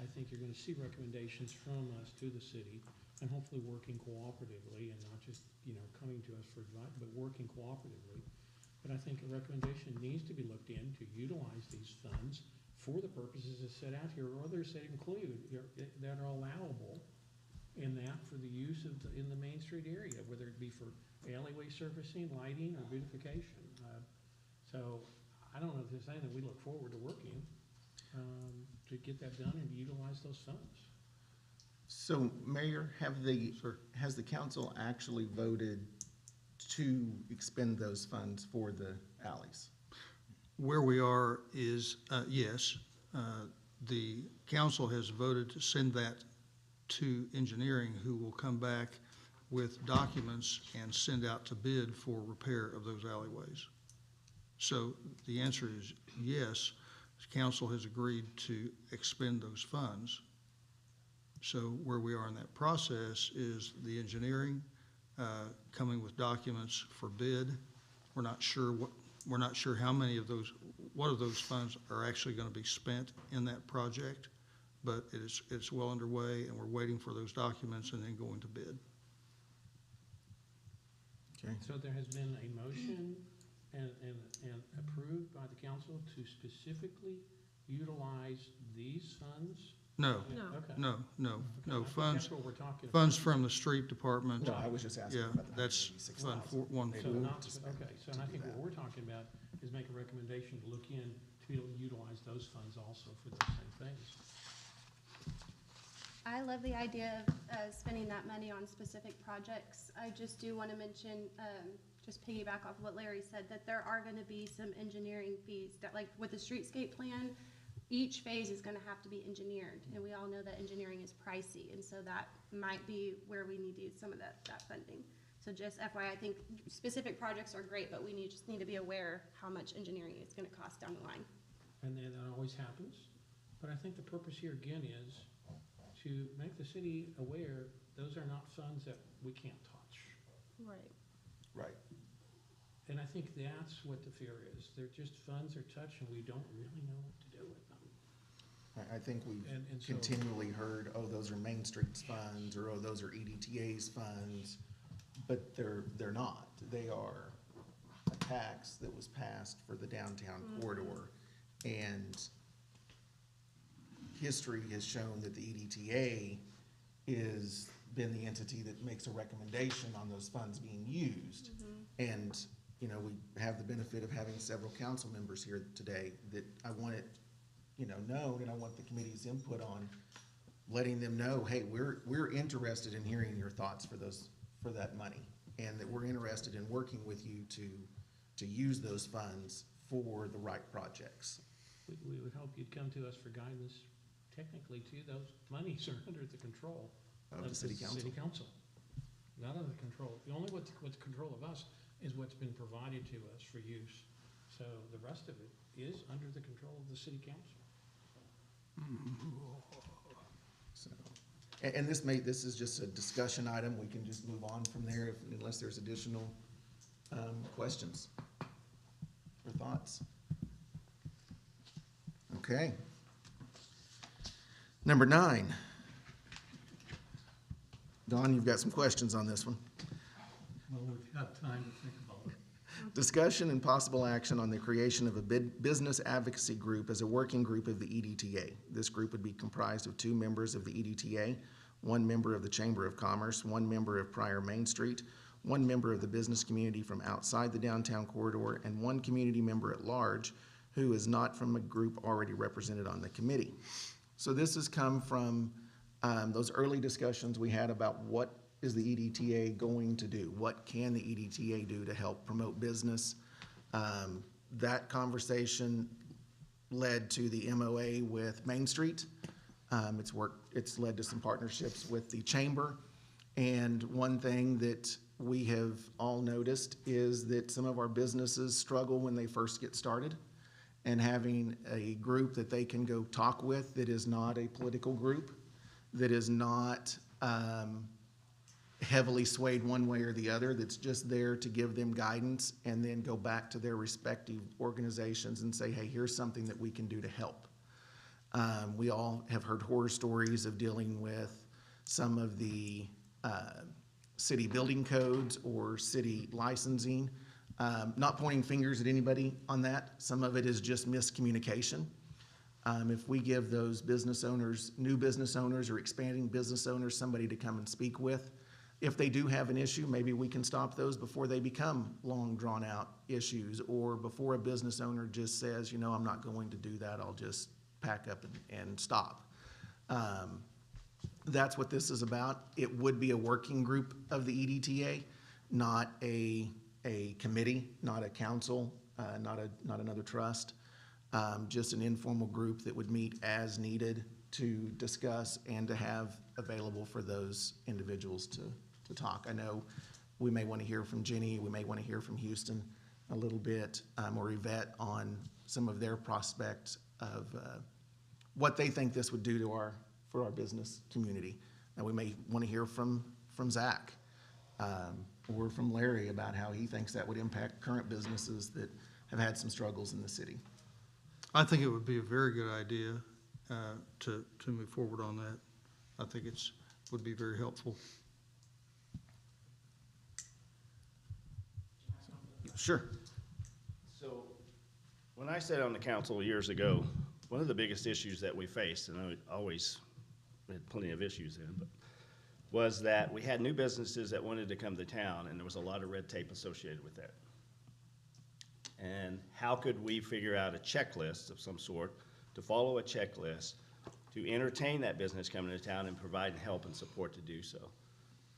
I think you're gonna see recommendations from us to the city, and hopefully working cooperatively, and not just, coming to us for advice, but working cooperatively. But I think a recommendation needs to be looked in to utilize these funds for the purposes that set out here, or others that include, that are allowable in that for the use in the Main Street area, whether it be for alleyway surfacing, lighting, or beautification. So I don't know if there's anything we look forward to working to get that done and to utilize those funds. so Mayor, has the council actually voted to expend those funds for the alleys? Where we are is, yes, the council has voted to send that to engineering, who will come back with documents and send out to bid for repair of those alleyways. So the answer is yes, the council has agreed to expend those funds. So where we are in that process is the engineering coming with documents for bid. We're not sure how many of those, what of those funds are actually going to be spent in that project, but it's well underway, and we're waiting for those documents and then going to bid. Okay. So there has been a motion and approved by the council to specifically utilize these funds? No, No. Okay. no, no, Okay, no, I think funds, that's what we're talking about. funds from the street department. No, I was just asking Yeah, about the that's 186,000. Fund 1. So not, to spend okay, so to I do think that. what we're talking about is make a recommendation to look in to utilize those funds also for those same things. I love the idea of spending that money on specific projects. I just do want to mention, just piggyback off what Larry said, that there are going to be some engineering fees that, like with the streetscape plan, each phase is going to have to be engineered, and we all know that engineering is pricey, and so that might be where we need to use some of that funding. So just FYI, I think specific projects are great, but we just need to be aware how much engineering is going to cost down the line. And then that always happens. But I think the purpose here again is to make the city aware, those are not funds that we can't touch. Right. Right. And I think that's what the fear is. They're just funds are touched and we don't really know what to do with them. I think we've And so- continually heard, oh, those are Main Street's funds, or oh, those are EDTA's funds, but they're not. They are a tax that was passed for the downtown corridor, and history has shown that the EDTA is been the entity that makes a recommendation on those funds being used. And, we have the benefit of having several council members here today that I want it, known, and I want the committee's input on letting them know, hey, we're interested in hearing your thoughts for that money, and that we're interested in working with you to use those funds for the right projects. We would hope you'd come to us for guidance. Technically, too, those monies are under the control Of the city council. City council, not under the control. The only what's control of us is what's been provided to us for use. So the rest of it is under the control of the city council. So, and this is just a discussion item. We can just move on from there unless there's additional questions or thoughts. Okay. Number 9. Don, you've got some questions on this one. Well, we've had time to think about it. Discussion and possible action on the creation of a business advocacy group as a working group of the EDTA. This group would be comprised of 2 members of the EDTA, 1 member of the Chamber of Commerce, 1 member of Pryor Main Street, 1 member of the business community from outside the downtown corridor, and 1 community member at large who is not from a group already represented on the committee. So this has come from those early discussions we had about what is the EDTA going to do? What can the EDTA do to help promote business? That conversation led to the MOA with Main Street. It's led to some partnerships with the Chamber. And one thing that we have all noticed is that some of our businesses struggle when they first get started. And having a group that they can go talk with that is not a political group, that is not heavily swayed one way or the other, that's just there to give them guidance and then go back to their respective organizations and say, hey, here's something that we can do to help. We all have heard horror stories of dealing with some of the city building codes or city licensing. Not pointing fingers at anybody on that. Some of it is just miscommunication. If we give those business owners, new business owners or expanding business owners, somebody to come and speak with, if they do have an issue, maybe we can stop those before they become long drawn out issues, or before a business owner just says, you know, I'm not going to do that, I'll just pack up and stop. That's what this is about. It would be a working group of the EDTA, not a committee, not a council, not another trust. Just an informal group that would meet as needed to discuss and to have available for those individuals to talk. I know we may want to hear from Jenny, we may want to hear from Houston a little bit, or Yvette on some of their prospects of what they think this would do to for our business community. Now, we may want to hear from Zach or from Larry about how he thinks that would impact current businesses that have had some struggles in the city. I think it would be a very good idea to move forward on that. I think would be very helpful. Sure. So, when I sat on the council years ago, one of the biggest issues that we faced, and I always had plenty of issues then, but was that we had new businesses that wanted to come to town, and there was a lot of red tape associated with that. And how could we figure out a checklist of some sort, to follow a checklist, to entertain that business coming to town and provide help and support to do so?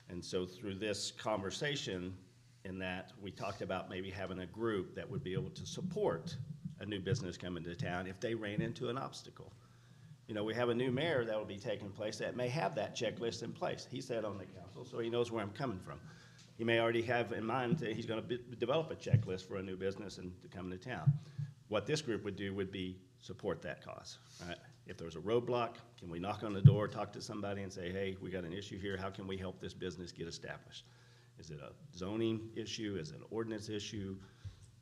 And so through this conversation, in that we talked about maybe having a group that would be able to support a new business coming to town if they ran into an obstacle. You know, we have a new mayor that will be taking place that may have that checklist in place. He sat on the council, so he knows where I'm coming from. He may already have in mind that he's going to develop a checklist for a new business and to come to town. What this group would do would be support that cause. Right? If there's a roadblock, can we knock on the door, talk to somebody and say, hey, we got an issue here, how can we help this business get established? Is it a zoning issue? Is it an ordinance issue?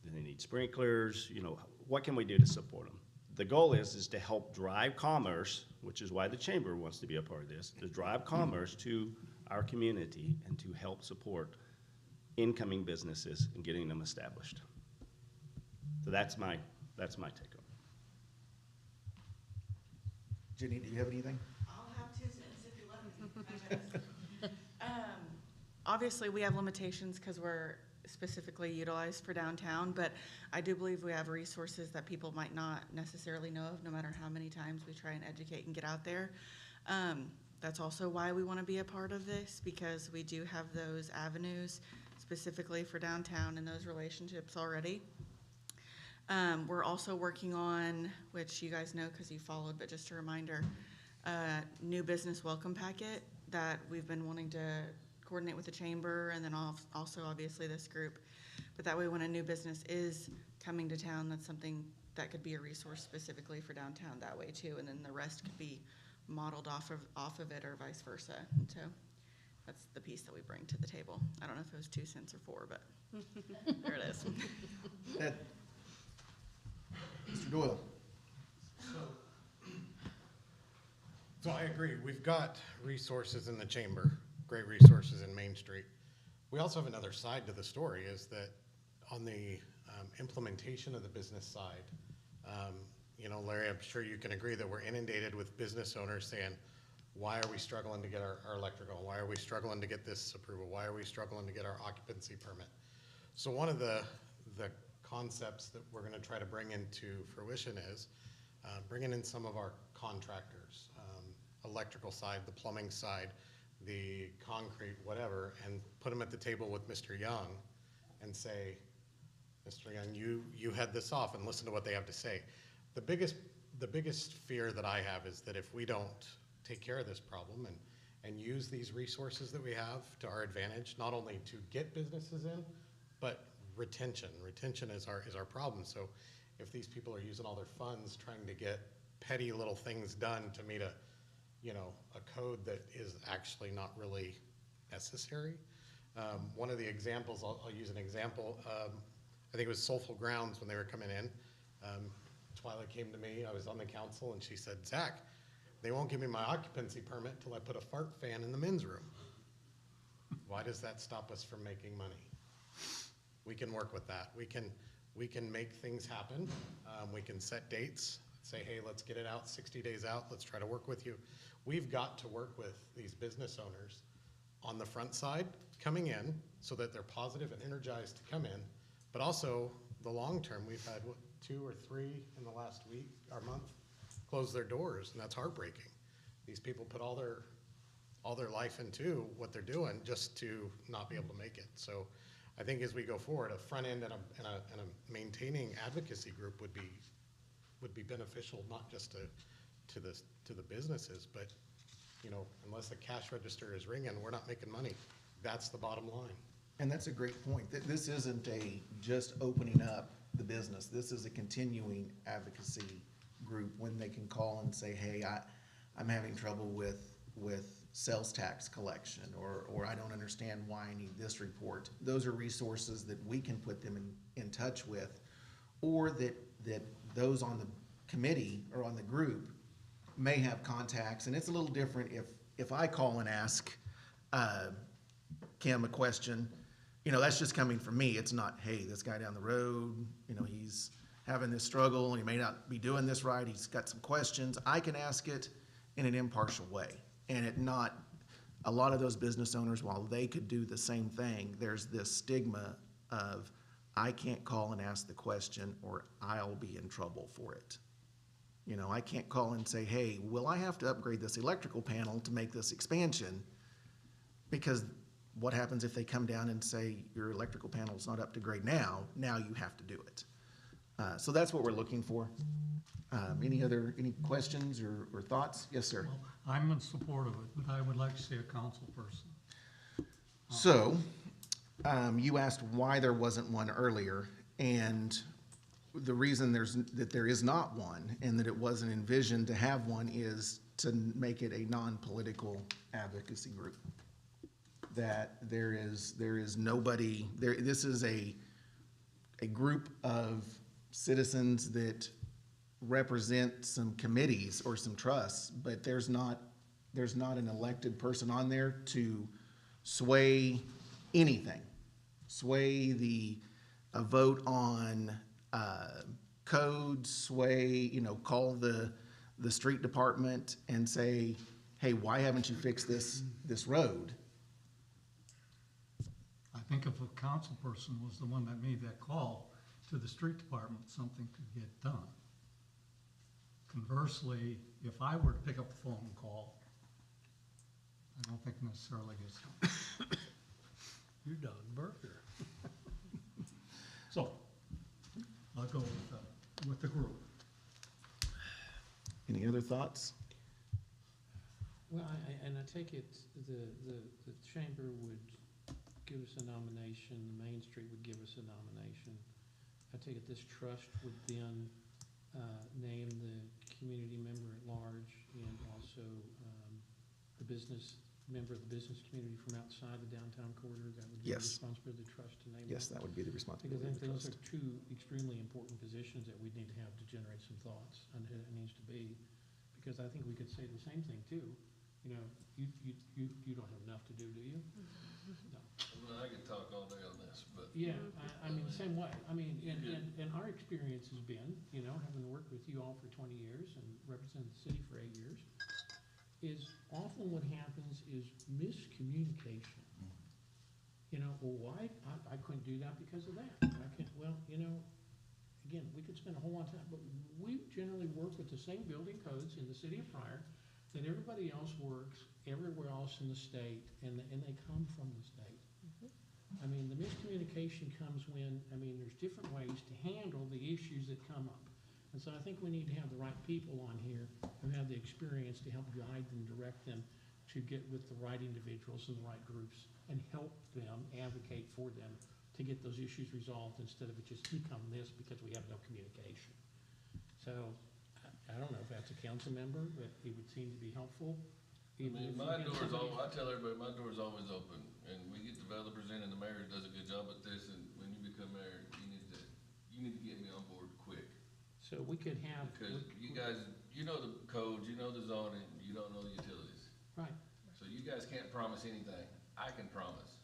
Do they need sprinklers? You know, what can we do to support them? The goal is to help drive commerce, which is why the chamber wants to be a part of this, to drive commerce to our community and to help support incoming businesses and getting them established. So that's my take on it. Jenny, do you have anything? I'll have 2 cents if you let me. Obviously, we have limitations because we're specifically utilized for downtown, but I do believe we have resources that people might not necessarily know of, no matter how many times we try and educate and get out there. That's also why we want to be a part of this, because we do have those avenues specifically for downtown and those relationships already. We're also working on, which you guys know because you followed, but just a reminder, new business welcome packet that we've been wanting to coordinate with the chamber, and then also obviously this group. But that way, when a new business is coming to town, that's something that could be a resource specifically for downtown that way too, and then the rest could be modeled off of it or vice versa. And so that's the piece that we bring to the table. I don't know if it was 2 cents or 4, but there it is. Mr. Doyle. So I agree. We've got resources in the chamber, great resources in Main Street. We also have another side to the story, is that on the implementation of the business side, you know, Larry, I'm sure you can agree that we're inundated with business owners saying, why are we struggling to get our electrical? Why are we struggling to get this approval? Why are we struggling to get our occupancy permit? So one of the concepts that we're gonna try to bring into fruition is bringing in some of our contractors, electrical side, the plumbing side, the concrete, whatever, and put them at the table with Mr. Young and say, Mr. Young, you head this off and listen to what they have to say. The biggest fear that I have is that if we don't take care of this problem and use these resources that we have to our advantage, not only to get businesses in, but retention. Retention is our problem. So if these people are using all their funds trying to get petty little things done to meet a code that is actually not really necessary. One of the examples, I'll use an example. I think it was Soulful Grounds when they were coming in. Twyla came to me, I was on the council, and she said, Zach, they won't give me my occupancy permit till I put a fart fan in the men's room. Why does that stop us from making money? We can work with that. We can make things happen. We can set dates, say, hey, let's get it out 60 days out. Let's try to work with you. We've got to work with these business owners on the front side coming in so that they're positive and energized to come in, but also the long term. We've had 2 or 3 in the last week or month close their doors, and that's heartbreaking. These people put all their life into what they're doing just to not be able to make it. So I think as we go forward, a front end and a maintaining advocacy group would be beneficial, not just to the businesses, but unless the cash register is ringing, we're not making money. That's the bottom line. And that's a great point. This isn't just opening up the business. This is a continuing advocacy group when they can call and say, hey, I'm having trouble with sales tax collection, or I don't understand why I need this report. Those are resources that we can put them in touch with, or that those on the committee or on the group may have contacts. And it's a little different if I call and ask Kim a question, that's just coming from me. It's not, hey, this guy down the road, he's having this struggle and he may not be doing this right. He's got some questions. I can ask it in an impartial way. And a lot of those business owners, while they could do the same thing, there's this stigma of, I can't call and ask the question or I'll be in trouble for it. I can't call and say, hey, will I have to upgrade this electrical panel to make this expansion? Because what happens if they come down and say, your electrical panel's not up to grade now you have to do it. So that's what we're looking for. Any questions or thoughts? Yes, sir. Well, I'm in support of it, but I would like to see a council person. So, you asked why there wasn't one earlier, and the reason that there is not one and that it wasn't envisioned to have one is to make it a non-political advocacy group. That there is nobody there. This is a group of citizens that represent some committees or some trusts, but there's not an elected person on there to sway anything, sway a vote on codes, call the street department and say, hey, why haven't you fixed this road? I think if a council person was the one that made that call to the street department, something could get done. Conversely, if I were to pick up the phone and call, I don't think necessarily gets done. You're Don Burger. So, I'll go with the group. Any other thoughts? Well, I take it the chamber would give us a nomination, the Main Street would give us a nomination. I take it this trust would then name the community member at large and also the member of the business community from outside the downtown corridor. That would be the Yes. responsibility of the trust to name. Yes, them. that would be the Because responsibility I of think the those trust. are two extremely important positions that we need to have to generate some thoughts on who it needs to be. because I think we could say the same thing too. You know, you don't have enough to do you? No. Well, I could talk all day on this, but. Yeah, I mean, the same way. I mean, and our experience has been, you know, having worked with you all for 20 years and represented the city for 8 years, is often what happens is miscommunication. You know, well, why, I couldn't do that because of that. I can't, well, you know, again, we could spend a whole lot of time, but we generally work with the same building codes in the city of Pryor that everybody else works everywhere else in the state, and they come from the state. I mean, the miscommunication comes when, I mean, there's different ways to handle the issues that come up. And so I think we need to have the right people on here who have the experience to help guide them, direct them to get with the right individuals and the right groups and help them, advocate for them to get those issues resolved instead of it just become this because we have no communication. So I don't know if that's a council member, but it would seem to be helpful. I mean, my door's I tell everybody, my door's always open, and we get developers in, and the mayor does a good job at this, and when you become mayor, you need to get me on board quick. So we could have. Because you guys, you know the codes, you know the zoning, you don't know the utilities. Right. So you guys can't promise anything. I can promise.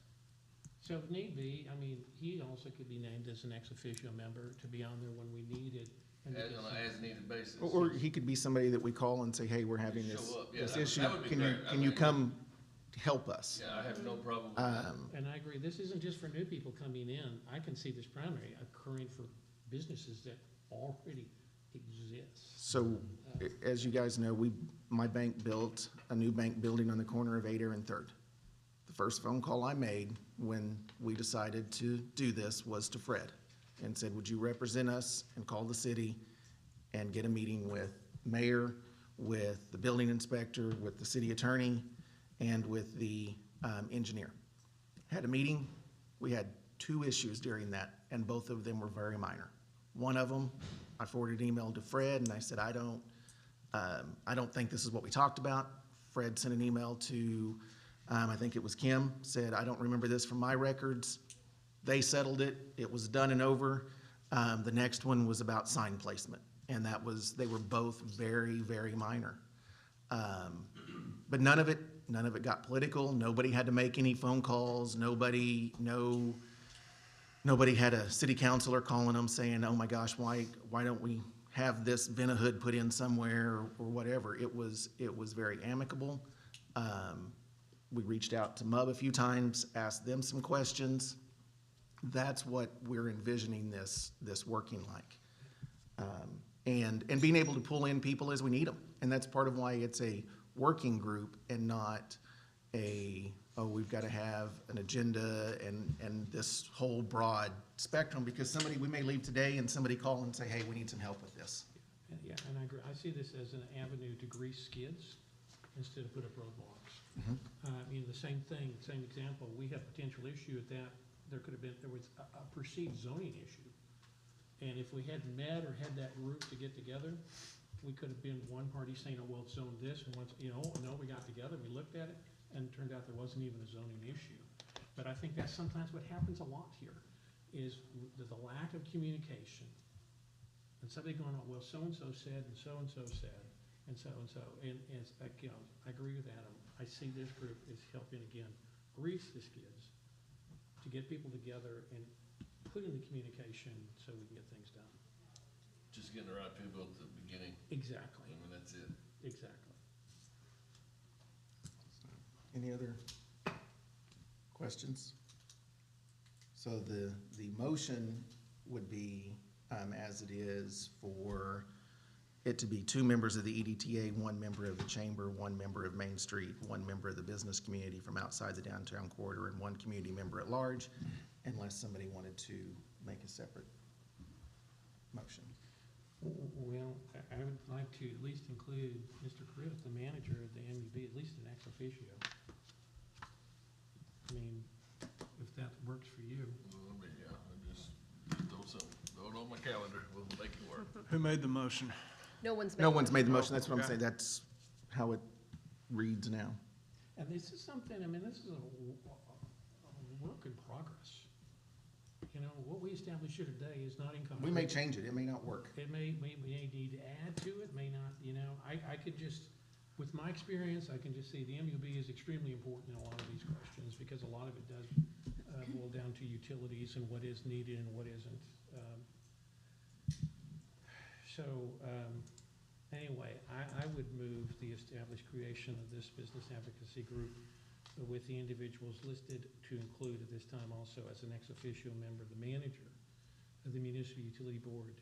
So if need be, I mean, he also could be named as an ex officio member to be on there when we need it. And As on an as-needed basis. Or he could be somebody that we call and say, hey, we're having Show this, up. Yeah, this that issue. would be Can you, great. I can you mean- come help us? Yeah, I have no problem with that. And I agree, this isn't just for new people coming in. I can see this primary occurring for businesses that already exist. So, as you guys know, my bank built a new bank building on the corner of 8 and 3rd. The first phone call I made when we decided to do this was to Fred and said, would you represent us and call the city and get a meeting with mayor, with the building inspector, with the city attorney, and with the engineer. Had a meeting. We had 2 issues during that, and both of them were very minor. One of them, I forwarded an email to Fred, and I said, I don't think this is what we talked about. Fred sent an email to, I think it was Kim, said, I don't remember this from my records. They settled it. It was done and over. The next one was about sign placement, and they were both very, very minor. But none of it got political. Nobody had to make any phone calls. Nobody had a city councilor calling them saying, oh my gosh, why don't we have this vent hood put in somewhere or whatever. It was very amicable. We reached out to MUB a few times, asked them some questions. That's what we're envisioning this working like. And being able to pull in people as we need them. And that's part of why it's a working group and not we've got to have an agenda and this whole broad spectrum, because we may leave today and somebody call and say, hey, we need some help with this. Yeah, and I agree. I see this as an avenue to grease skids instead of put up roadblocks. I mean, the same thing, same example. We have potential issue at that. There was a perceived zoning issue. And if we hadn't met or had that group to get together, we could have been one party saying, oh, well, it's zoned this, and once, no, we got together, we looked at it, and it turned out there wasn't even a zoning issue. But I think that's sometimes what happens a lot here, is the lack of communication. And somebody going, oh, well, so-and-so said, and so-and-so said, and so-and-so. And it's, again, I agree with Adam. I see this group is helping, again, grease the skids to get people together and put in the communication so we can get things done. Just getting the right people at the beginning. Exactly. I mean, that's it. Exactly. Any other questions? So the motion would be, as it is, for it to be 2 members of the EDTA, 1 member of the chamber, 1 member of Main Street, 1 member of the business community from outside the downtown corridor, and 1 community member at large, unless somebody wanted to make a separate motion. Well, I would like to at least include Mr. Chris, the manager of the MUB, at least an ex officio. I mean, if that works for you. Well, I mean, yeah, I just throw it on my calendar. We'll make it work. Who made the motion? No one's No one's made the motion, that's what I'm Okay. saying, that's how it reads now. And this is something, I mean, this is a work in progress. You know, what we established here today is not in conflict. We may change it, it may not work. It may need to add to it, may not, you know, I could just, with my experience, I can just see the MUB is extremely important in a lot of these questions, because a lot of it does boil down to utilities and what is needed and what isn't. Anyway, I would move the established creation of this business advocacy group with the individuals listed, to include at this time also as an ex officio member, the manager of the municipal utility board.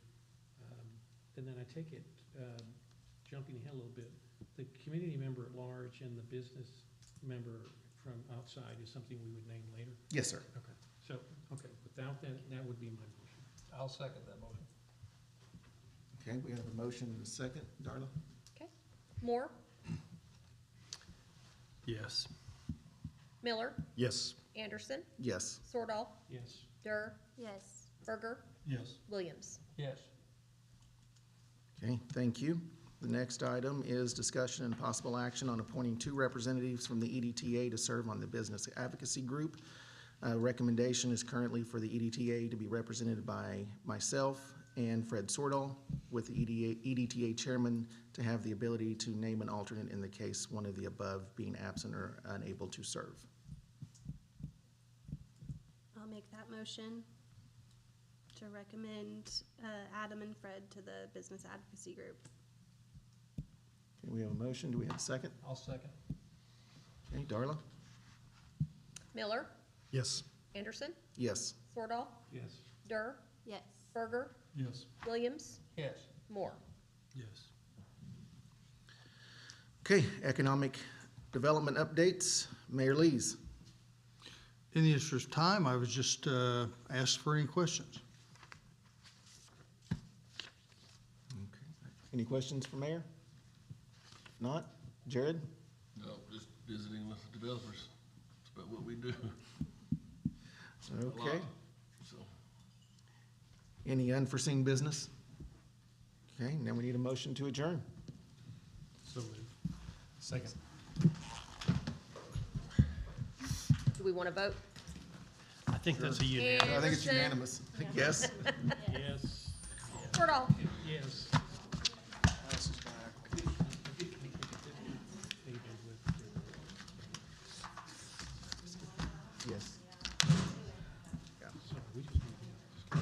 And then I take it, jumping ahead a little bit, the community member at large and the business member from outside is something we would name later? Yes, sir. Okay, so, okay, without that, that would be my motion. I'll second that motion. Okay, we have a motion and a second. Darla? Okay. Moore, Yes. Miller, Yes. Anderson, Yes. Sordahl, Yes. Dur, Yes. Berger, Yes. Williams. Yes. Okay, thank you. The next item is discussion and possible action on appointing 2 representatives from the EDTA to serve on the Business Advocacy Group. Recommendation is currently for the EDTA to be represented by myself and Fred Sordahl, with the EDTA chairman to have the ability to name an alternate in the case one of the above being absent or unable to serve. I'll make that motion to recommend Adam and Fred to the Business Advocacy Group. Okay, we have a motion. Do we have a second? I'll second. Okay, Darla? Miller, Yes. Anderson, Yes. Sordahl, Yes. Dur, Yes. Berger, Yes. Williams, Yes. Moore. Yes. Okay, economic development updates. Mayor Lees. In the interest of time, I was just asked for any questions. Okay. Any questions for Mayor? Not? Jared? No, just visiting with the developers. That's about what we do. A Okay. lot, so. Any unforeseen business? Okay, now we need a motion to adjourn. So moved. Second. Do we want to vote? I think that's a unanimous. I think it's Anderson. unanimous. Yes? Yes. Sordahl, Yes. Yes. So we just need to-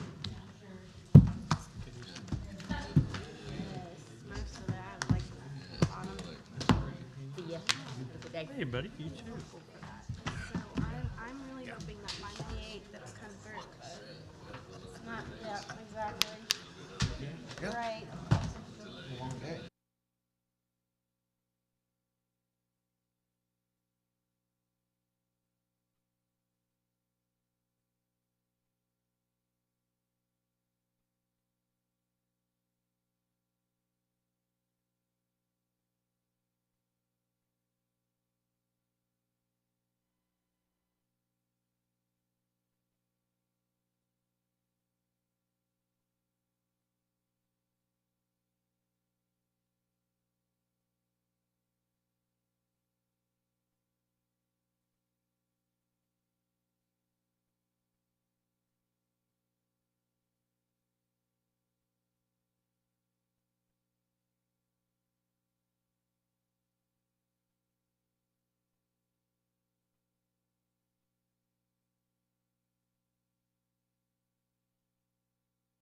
Most of that, like, bottom. see ya. Have a good day. Hey, buddy, you too. So I'm really hoping that by May 8th that's come through, but it's not, yeah, exactly. Yeah. Right. Long day.